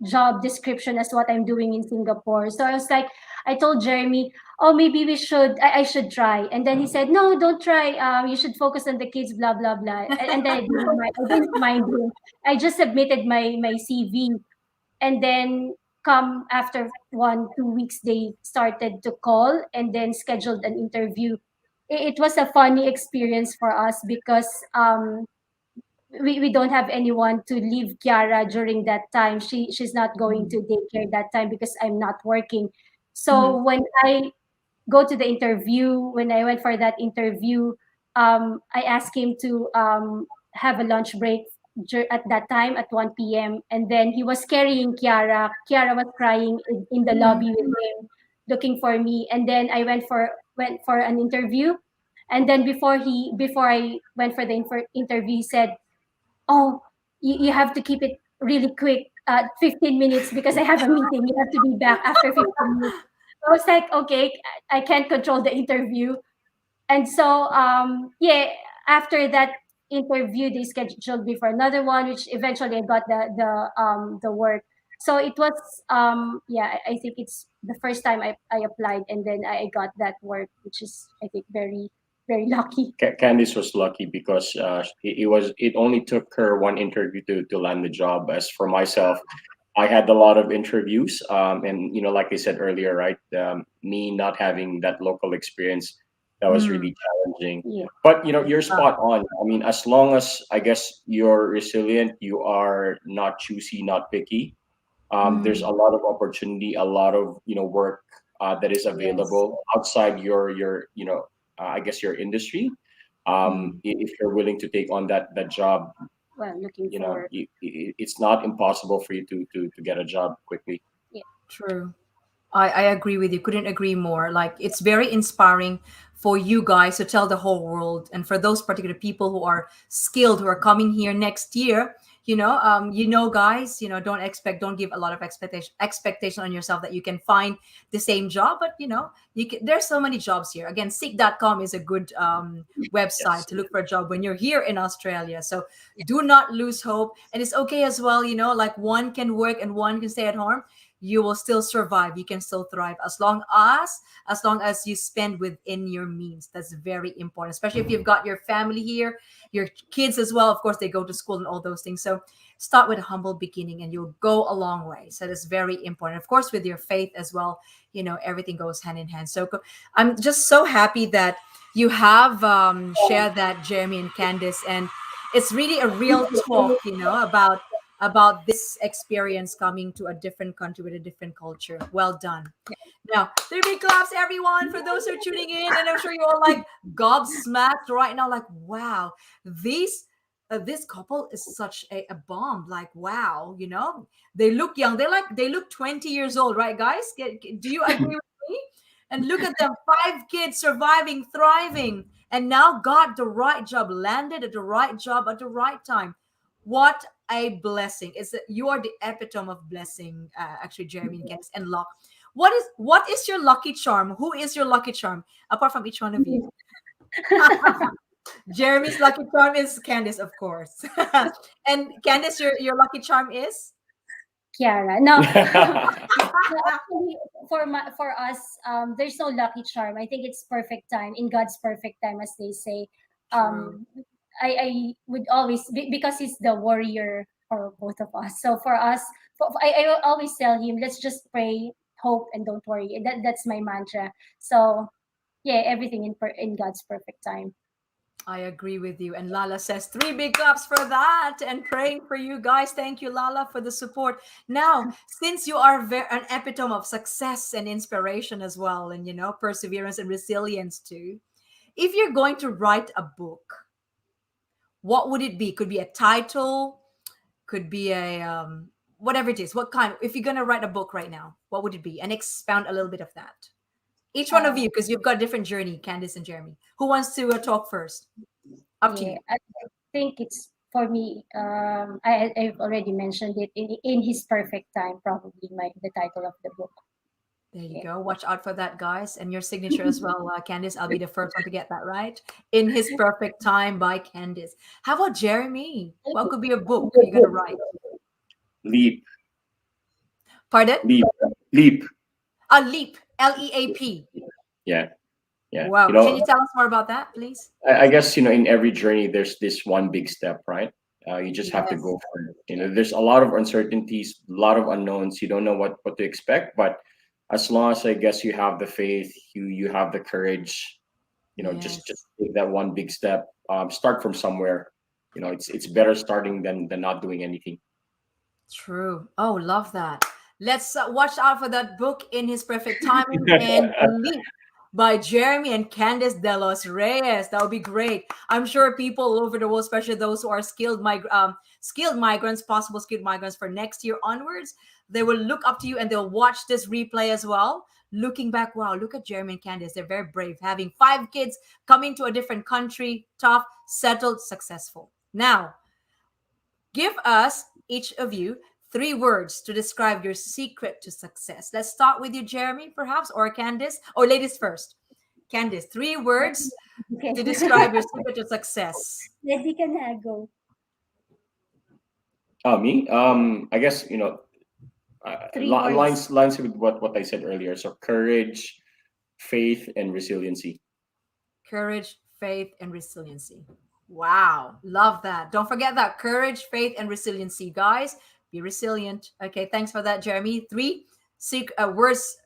job description as what I'm doing in Singapore. So I was like, I told Jeremy, oh, maybe I should try. And then he said, no, don't try. You should focus on the kids, blah, blah, blah. And then I didn't mind him. I just submitted my CV. And then come after 1 2 weeks, they started to call and then scheduled an interview. It was a funny experience for us because we don't have anyone to leave Kiara during that time. She's not going to daycare that time because I'm not working. Mm-hmm. So when I go to the interview, when I went for that interview, I asked him to have a lunch break at that time at 1 p.m. And then he was carrying Kiara. Kiara was crying in the Mm-hmm. lobby with him, looking for me. And then I went for an interview. And then before I went for the interview, he said, oh, you have to keep it really quick, 15 minutes, because I have a meeting. You have to be back after 15 minutes. I was like, okay, I can't control the interview. And so, yeah, after that interview, they scheduled me for another one, which eventually I got the work. So it was, yeah, I think it's the first time I applied, and then I got that work, which is, I think, very, very lucky. Candice was lucky because it only took her one interview to land the job. As for myself, I had a lot of interviews, and like I said earlier, right? Me not having that local experience, that was Mm. really challenging. Yeah. But you're spot on. I mean, as long as I guess you're resilient, you are not choosy, not picky. There's a Mm. lot of opportunity, a lot of work that is Yes. available outside your I guess your industry. Mm. If you're willing to take on that job, Well, looking for, it's not impossible for you to get a job quickly. yeah. True. I agree with you. Couldn't agree more. Like it's very inspiring for you guys to tell the whole world, and for those particular people who are skilled, who are coming here next year. Guys, don't give a lot of expectation on yourself that you can find the same job, but there's so many jobs here. Again, seek.com is a good website Yes. to look for a job when you're here in Australia. So do not lose hope, and it's okay as well. Like one can work and one can stay at home. You will still survive, you can still thrive, as long as you spend within your means. That's very important, especially if you've got your family here, your kids as well. Of course, they go to school and all those things. So start with a humble beginning and you'll go a long way. So that's very important. Of course, with your faith as well, everything goes hand in hand. So I'm just so happy that you have shared that, Jeremy and Candice. And it's really a real talk, about about this experience coming to a different country with a different culture. Well done. Now, 3 big claps, everyone, for those who are tuning in. And I'm sure you're all like gobsmacked right now, like, wow, these this couple is such a bomb. Like, wow, they look young. They look 20 years old, right, guys? Do you agree with me? And look at them, 5 kids surviving, thriving, and now got the right job, landed at the right job at the right time. What a blessing! Is that you are the epitome of blessing, actually, Jeremy and Candice, and luck. What is your lucky charm? Who is your lucky charm apart from each one of you? Jeremy's lucky charm is Candice, of course. And Candice, your lucky charm is Kiara. No, no, actually, for us, there's no lucky charm. I think it's perfect time, in God's perfect time, as they say. true. I would always, because he's the warrior for both of us. So for us, I will always tell him, let's just pray, hope, and don't worry. That's my mantra. So yeah, everything in God's perfect time. I agree with you. And Lala says 3 big claps for that and praying for you guys. Thank you, Lala, for the support. Now, since you are an epitome of success and inspiration as well, and perseverance and resilience too, if you're going to write a book, what would it be? Could be a title, could be a whatever it is. What kind? If you're gonna write a book right now, what would it be? And expound a little bit of that. Each one of Uh, you, because you've got a different journey, Candice and Jeremy. Who wants to talk first? Up to yeah, you. I think it's for me. I've already mentioned it, in his perfect time. Probably the title of the book. There you Yeah. go. Watch out for that, guys. And your signature as well, Candice. I'll be the first one to get that right. In His Perfect Time by Candice. How about Jeremy? What could be a book you're going to write? Leap, Pardon? leap, leap. A Leap. Leap. Yeah, yeah. Wow. Can you tell us more about that, please? I guess in every journey there's this one big step, right? You just have to Yes. go for it. There's a lot of uncertainties, a lot of unknowns. You don't know what to expect, but as long as I guess you have the faith, you have the courage. Just Yes. take that one big step. Start from somewhere. It's better starting than not doing anything. True. Oh, love that. Let's watch out for that book In His Perfect Timing and Leap by Jeremy and Candice Delos Reyes. That would be great. I'm sure people all over the world, especially those who are skilled migrants, possible skilled migrants for next year onwards, they will look up to you and they'll watch this replay as well. Looking back, wow, look at Jeremy and Candice. They're very brave, having 5 kids, coming to a different country, tough, settled, successful. Now, give us, each of you, 3 words to describe your secret to success. Let's start with you, Jeremy, perhaps, or Candice, or ladies first. Candice, 3 words Okay. to describe your secret to success. Ready ka na, go. Me, I guess Three words. lines with what I said earlier. So courage, faith, and resiliency. Courage, faith, and resiliency. Wow, love that. Don't forget that courage, faith, and resiliency, guys. Be resilient. Okay, thanks for that, Jeremy. 3 secret words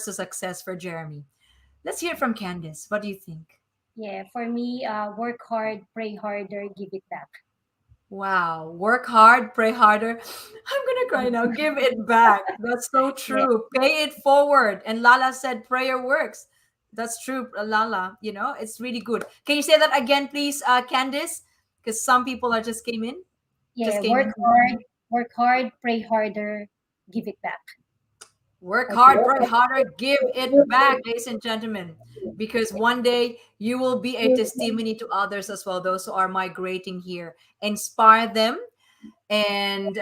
to success for Jeremy. Let's hear it from Candice. What do you think? Yeah, for me, work hard, pray harder, give it back. Wow. Work hard, pray harder. I'm going to cry now. Give it back. That's so Yeah, true. Pay it forward. And Lala said prayer works. That's true, Lala. It's really good. Can you say that again, please, Candice? Because some people are just came in. yeah, Just came in. work hard, pray harder, give it back. Work I hard, think. pray harder, give it back, ladies and gentlemen. Because one day you will be a testimony to others as well, those who are migrating here. Inspire them and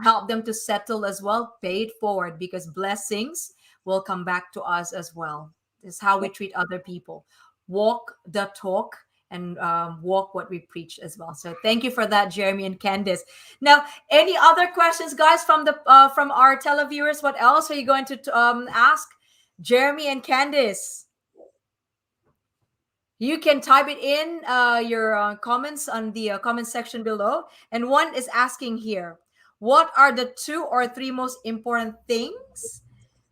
help them to settle as well. Pay it forward because blessings will come back to us as well. This is how we treat other people. Walk the talk and walk what we preach as well. So thank you for that, Jeremy and Candice. Now, any other questions, guys, from our televiewers? What else are you going to ask Jeremy and Candice? You can type it in your comments on the comment section below. And one is asking here, what are the 2 or 3 most important things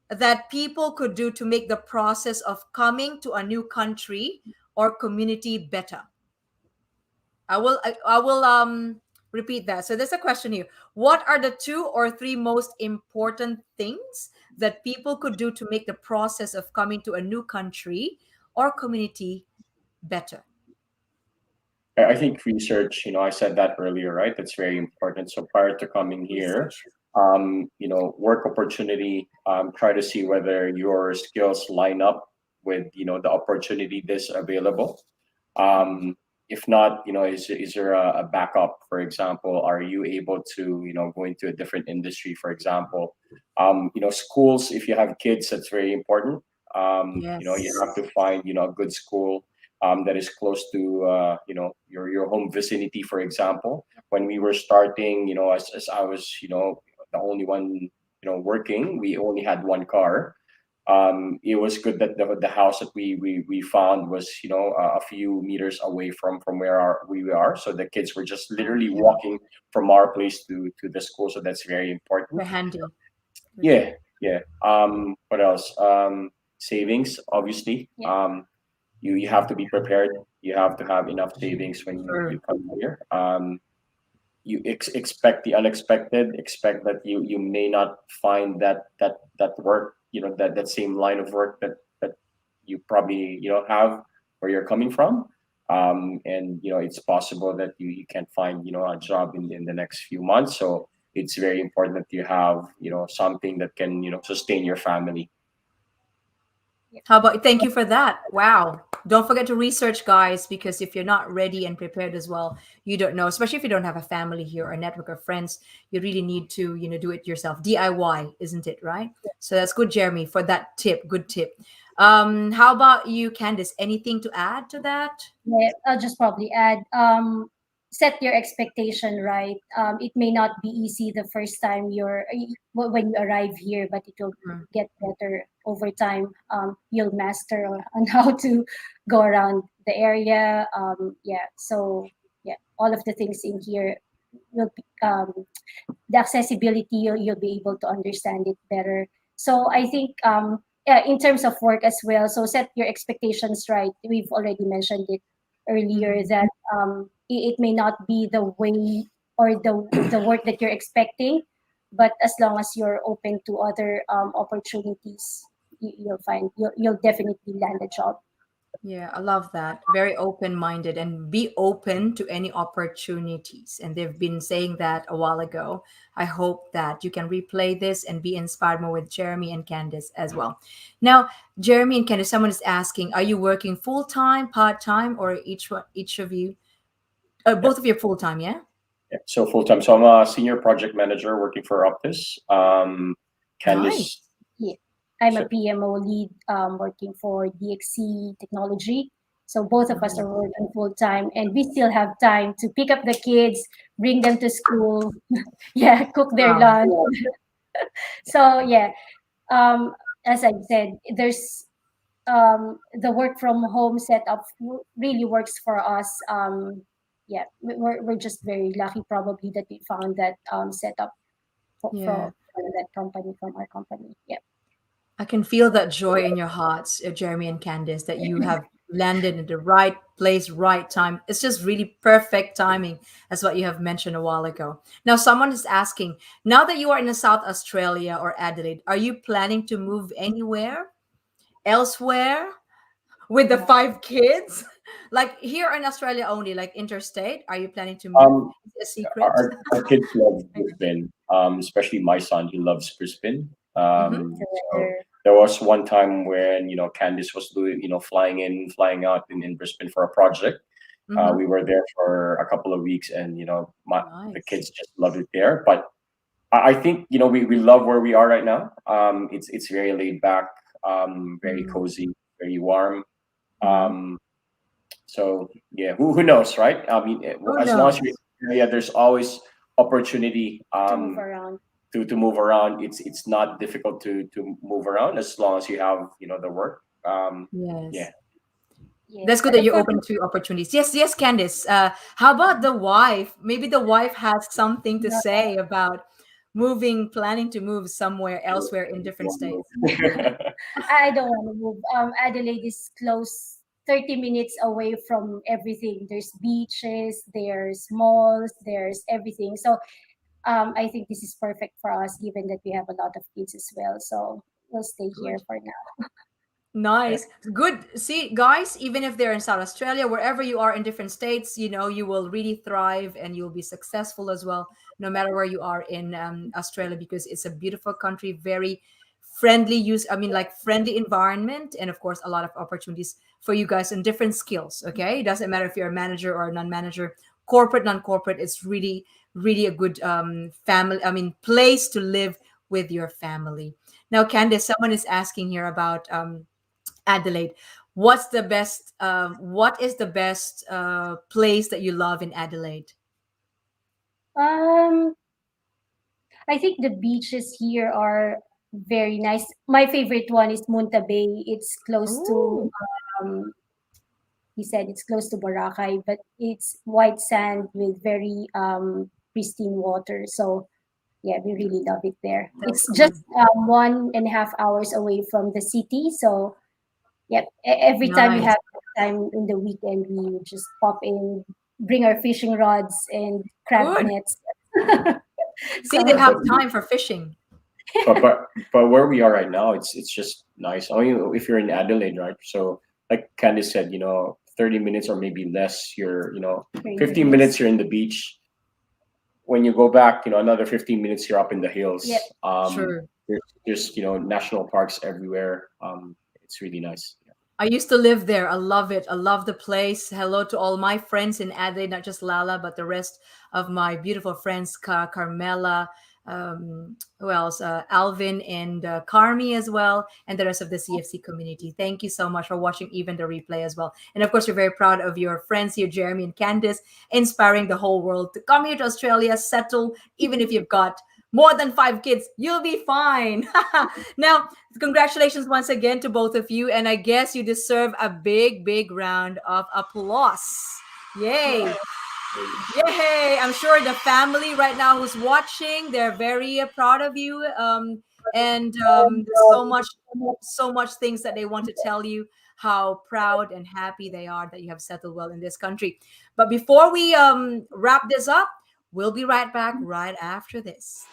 that people could do to make the process of coming to a new country or community better? I will repeat that. So there's a question here. What are the 2 or 3 most important things that people could do to make the process of coming to a new country or community better? I think research, I said that earlier, right? That's very important. So prior to coming here, Research. work opportunity, try to see whether your skills line up with, the opportunity that's available. Um, if not, is there a backup? For example, are you able to, go into a different industry, for example? Schools, if you have kids, that's very important. You Yes. have to find, a good school that is close to your home vicinity. For example, when we were starting, as I was the only one working, we only had one car. It was good that the house that we found was a few meters away from where we are, so the kids were just literally Yeah. walking from our place to the school, so that's very important. Very handy. Yeah, yeah. What else? Savings, obviously. Yeah. You have to be prepared. You have to have enough savings when you Sure. come here. You expect the unexpected. Expect that you may not find that work. That same line of work that you probably have where you're coming from. And it's possible that you can't find a job in the next few months. So it's very important that you have something that can sustain your family. How about thank you for that? Wow. Don't forget to research, guys, because if you're not ready and prepared as well, you don't know, especially if you don't have a family here or a network of friends, you really need to, do it yourself. DIY, isn't it, right? So that's good, Jeremy, for that tip. Good tip. How about you, Candice? Anything to add to that? Yeah, I'll just probably add, set your expectation right. It may not be easy the first time when you arrive here, but it will Mm. get better over time. You'll master on how to go around the area. Yeah, so yeah, all of the things in here will be, the accessibility, you'll be able to understand it better. So I think, yeah, in terms of work as well, so set your expectations right. We've already mentioned it earlier Mhm. that it may not be the way or the work that you're expecting, but as long as you're open to other opportunities, you'll find you'll definitely land a job. Yeah, I love that. Very open minded and be open to any opportunities. And they've been saying that a while ago. I hope that you can replay this and be inspired more with Jeremy and Candice as well. Now, Jeremy and Candice, someone is asking, are you working full time, part time, or each of you, Yeah, both of you full time? Yeah. yeah. So full time. So I'm a senior project manager working for Optus. Candice. Nice. Yeah. I'm a So, PMO lead working for DXC Technology. So both of us Mhm. are working full time, and we still have time to pick up the kids, bring them to school, yeah, cook their Wow. lunch. So yeah, um, as I said, there's the work from home setup really works for us. Yeah, we're just very lucky probably that we found that setup Yeah. from that company, from our company. Yeah. I can feel that joy in your hearts, Jeremy and Candice, that you have landed in the right place, right time. It's just really perfect timing, as what you have mentioned a while ago. Now, someone is asking, now that you are in the South Australia or Adelaide, are you planning to move anywhere, elsewhere, with the 5 kids? Like here in Australia only, like interstate? Are you planning to move? um, Is it a secret? our kids love Brisbane, especially my son. He loves Brisbane. Mm-hmm. The So weather. there was one time when Candice was doing flying in, flying out in Brisbane for a project. Mm-hmm. We were there for a couple of weeks, and the Nice. kids just loved it there. But I think we love where we are right now. It's very laid back, very Mm-hmm. cozy, very warm. Mm-hmm. Um, so yeah, who knows, right? I mean, Who as long as knows? you're yeah, there's always opportunity To move around. to move around. It's not difficult to move around as long as you have the work. Yeah. Yes. Yeah. That's good But that the you're good open to opportunities. Yes, yes, Candice. How about the wife? Maybe the wife has something to say about moving, planning to move somewhere elsewhere in different states. I don't want to move. Adelaide is close 30 minutes away from everything. There's beaches, there's malls, there's everything. So I think this is perfect for us, given that we have a lot of kids as well. So we'll stay here Good. for now. Nice. Good. See, guys, even if they're in South Australia, wherever you are in different states, you will really thrive and you'll be successful as well, no matter where you are in Australia, because it's a beautiful country, very friendly use. I mean, like friendly environment, and of course, a lot of opportunities for you guys and different skills. Okay. It doesn't matter if you're a manager or a non manager, corporate, non corporate. It's really, really a good family, I mean, place to live with your family. Now, Candice, someone is asking here about Adelaide. What is the best place that you love in Adelaide? Um, I think the beaches here are very nice. My favorite one is Munta Bay. It's close to, Oh, um, he said it's close to Boracay, but it's white sand with very pristine water. So yeah, we really love it there. that's It's just good. 1.5 hours away from the city. So yep, every time we Nice. have time in the weekend, we just pop in, bring our fishing rods and crab Good. nets. See, they So have time for fishing. But where we are right now, it's just nice. I mean, if you're in Adelaide, right? So like Candice said, 30 minutes or maybe less, we're in the 15 minutes hills. you're in the beach. When you go back, another 15 minutes you're up in the hills. Yep. Sure. There's national parks everywhere. It's really nice. I used to live there. I love it. I love the place. Hello to all my friends in Adelaide, not just Lala, but the rest of my beautiful friends, Carmela, who else? Alvin and Carmi as well, and the rest of the CFC community. Thank you so much for watching even the replay as well. And of course, we're very proud of your friends here, Jeremy and Candice, inspiring the whole world to come here to Australia, settle, even if you've got more than 5 kids, you'll be fine. Now, congratulations once again to both of you. And I guess you deserve a big, big round of applause. Yay. Yay. I'm sure the family right now who's watching, they're very proud of you. And so much things that they want to tell you how proud and happy they are that you have settled well in this country. But before we wrap this up, we'll be right back right after this.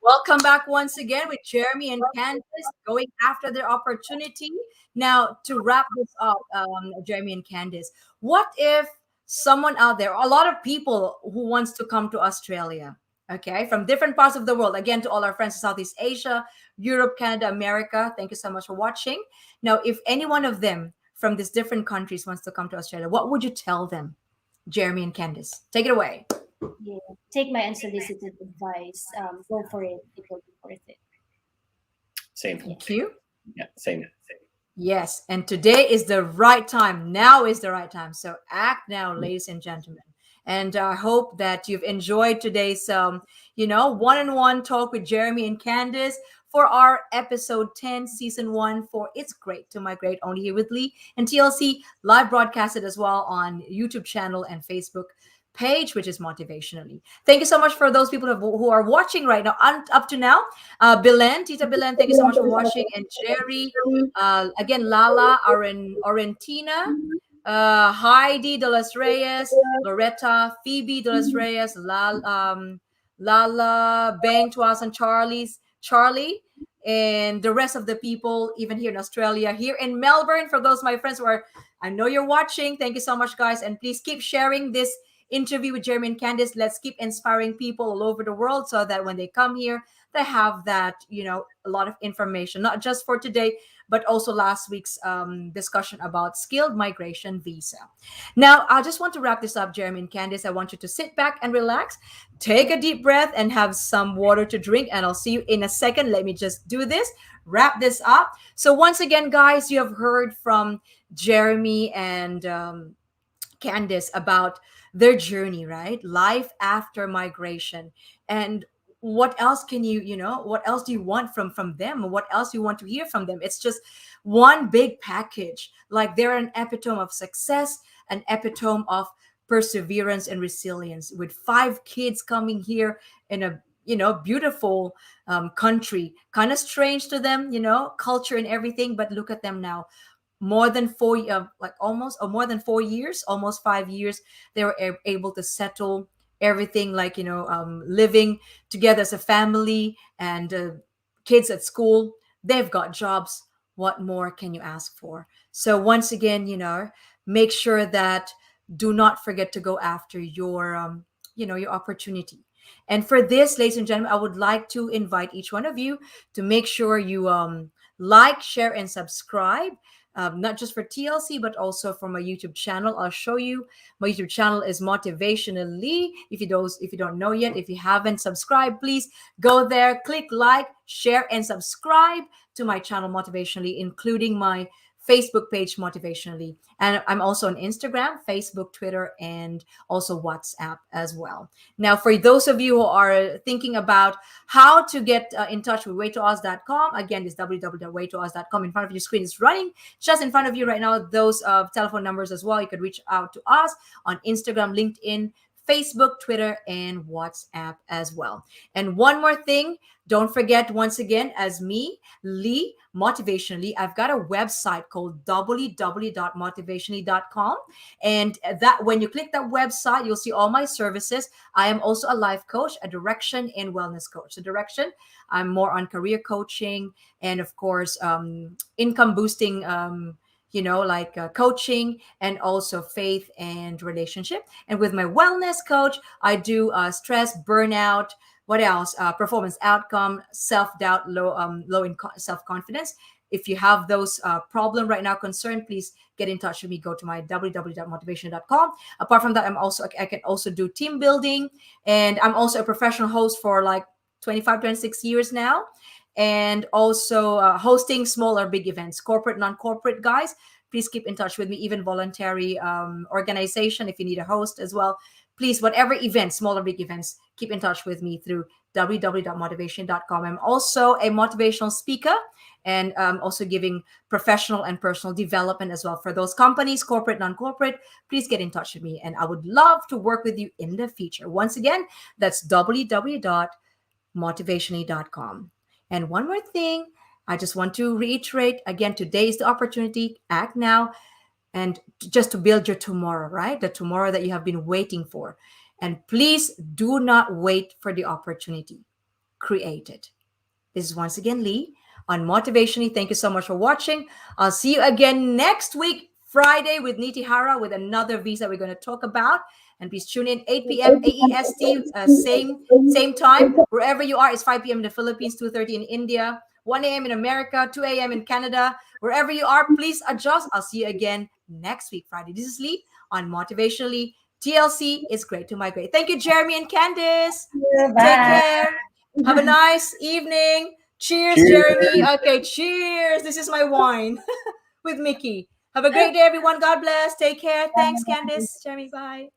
Welcome back once again with Jeremy and Candice going after their opportunity. Now, to wrap this up, Jeremy and Candice, what if someone out there, a lot of people who wants to come to Australia, okay, from different parts of the world, again, to all our friends in Southeast Asia, Europe, Canada, America, thank you so much for watching. Now, if any one of them from these different countries wants to come to Australia, what would you tell them, Jeremy and Candice? Take it away. Yeah, take my unsolicited advice. Go for it. It will be worth it. Same. Thank you. Yeah, same. Yes, and today is the right time. Now is the right time. So act now, ladies and gentlemen. And I hope that you've enjoyed today's, one-on-one talk with Jeremy and Candice for our episode 10, season 1 for It's Great to Migrate, only here with Lee and TLC, live broadcasted as well on YouTube channel and Facebook page, which is motivationally. Thank you so much for those people who are watching right now. Up to now, Bilen, Tita Bilen, thank you so much for watching. And Jerry, again, Lala, Orentina, Heidi de los Reyes, Loretta, Phoebe de los Reyes, Lala, Bang, Twas, and Charlie, and the rest of the people, even here in Australia, here in Melbourne, for those my friends who are, I know you're watching. Thank you so much, guys. And please keep sharing this interview with Jeremy and Candice. Let's keep inspiring people all over the world so that when they come here, they have that, a lot of information, not just for today, but also last week's discussion about skilled migration visa. Now, I just want to wrap this up, Jeremy and Candice. I want you to sit back and relax, take a deep breath, and have some water to drink. And I'll see you in a second. Let me just do this, wrap this up. So, once again, guys, you have heard from Jeremy and Candice about their journey, right? Life after migration. And what else can what else do you want from them? What else you want to hear from them? It's just one big package. Like they're an epitome of success, an epitome of perseverance and resilience, with 5 kids coming here in a beautiful country, kind of strange to them, culture and everything, but look at them now, more than like almost or more than 4 years, almost 5 years, they were able to settle everything, like living together as a family, and kids at school, they've got jobs. What more can you ask for? So once again, make sure that do not forget to go after your opportunity. And for this, ladies and gentlemen, I would like to invite each one of you to make sure you like, share, and subscribe, not just for TLC, but also for my YouTube channel. I'll show you. My YouTube channel is Motivationally. If you don't know yet, if you haven't subscribed, please go there, click like, share, and subscribe to my channel Motivationally, including my Facebook page Motivationally. And I'm also on Instagram, Facebook, Twitter, and also WhatsApp as well. Now, for those of you who are thinking about how to get in touch with waytooz.com, again, this www.waytooz.com in front of your screen is running just in front of you right now. Those telephone numbers as well. You could reach out to us on Instagram, LinkedIn, Facebook, Twitter, and WhatsApp as well. And one more thing, don't forget, once again, as me, Lee, Motivationally, I've got a website called www.motivationally.com. And that when you click that website, you'll see all my services. I am also a life coach, a direction and wellness coach. The direction, I'm more on career coaching and, of course, income boosting coaching, and also faith and relationship. And with my wellness coach, I do stress, burnout, what else? Performance outcome, self-doubt, low in self-confidence. If you have those problem right now, concern, please get in touch with me. Go to my www.motivation.com. Apart from that, I can also do team building, and I'm also a professional host for like 25, 26 years now. And also hosting small or big events, corporate, non-corporate, guys. Please keep in touch with me, even voluntary organization. If you need a host as well, please, whatever event, small or big events, keep in touch with me through www.motivation.com. I'm also a motivational speaker, and also giving professional and personal development as well for those companies, corporate, non-corporate. Please get in touch with me, and I would love to work with you in the future. Once again, that's www.motivationally.com. And one more thing, I just want to reiterate again, today is the opportunity. Act now, and just to build your tomorrow, right? The tomorrow that you have been waiting for. And please do not wait for the opportunity. Create it. This is once again Lee on Motivationally. Thank you so much for watching. I'll see you again next week, Friday, with Niti Hara, with another visa we're going to talk about. And please tune in 8 p.m. AEST, same time. Wherever you are, it's 5 p.m. in the Philippines, 2:30 in India, 1 a.m. in America, 2 a.m. in Canada. Wherever you are, please adjust. I'll see you again next week, Friday. This is Lee on Motivationally. TLC is great to migrate. Thank you, Jeremy and Candice. Bye. Take care. Have a nice evening. Cheers, Cheers. Jeremy. Okay, cheers. This is my wine with Mickey. Have a great day, everyone. God bless. Take care. Thanks, Candice. Jeremy, bye.